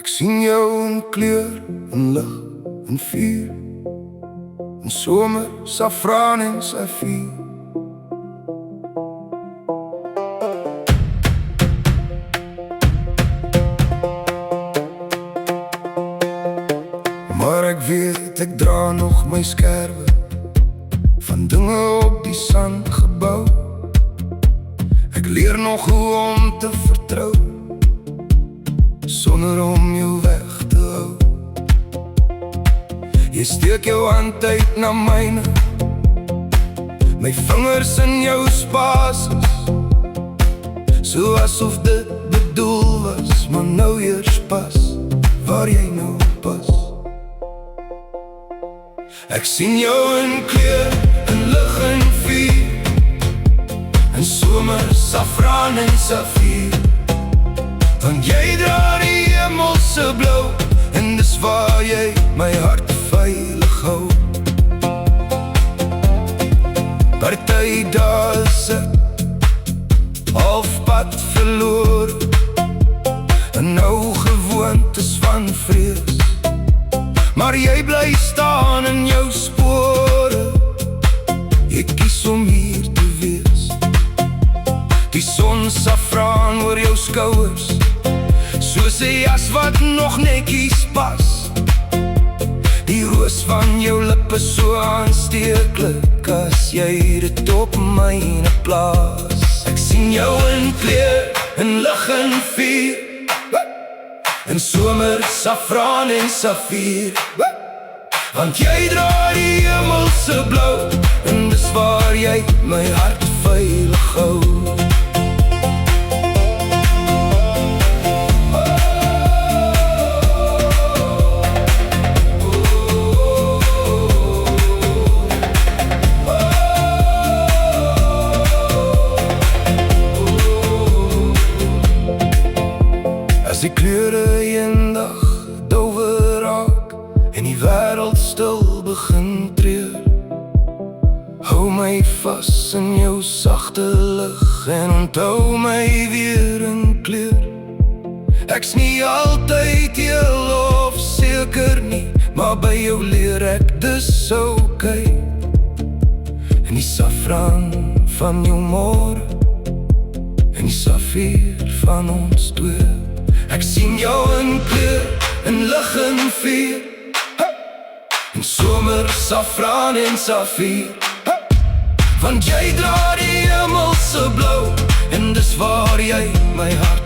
Ek sien jou in kleur, in lig, in vuur, in somer, saffraan en safier. Maar ek weet, ek dra nog my skerwe van dinge op die sand gebou. Ek leer nog hoe om te vertrou sonder om jou weg te hou. Jy steek jou hand uit na myne, my vingers in jou spases, so asof dit bedoel was, maar nou eers pas waar jy nou pas. Ek sien jou in kleur, in lig en vuur, in somer, saffraan en safier. Want jy dra die hemelse blou, en dis waar jy my hart veilig hou. Party daar is ek halfpad verloor, en nou gewoontes van vrees, maar jy bly staan in jou spore. Jy kies om hier te wees. Die son saffraan oor jou skouers, soos 'n jas wat nog netjies pas. Die roos van jou lippe so aansteeklik, as jy dit op myne plaas. Ek sien jou in kleur, in lig en vuur, in somer, saffraan en safier. Want jy dra die hemelse blou, en dis waar jy my hart veilig hou. As die kleure eendag dowe raak, en die wêreld stil begin treur, hou my vas in jou sagte lig, en onthou my weer in kleur. Ek's nie altyd heel of seker nie, maar by jou leer ek dis okay. En die saffraan van jou môre, en die safier van ons twee. Ek sien jou in kleur, in lig en vuur, in somer, saffraan en safier. Want jy dra die hemelse blou, en dis waar jy my hart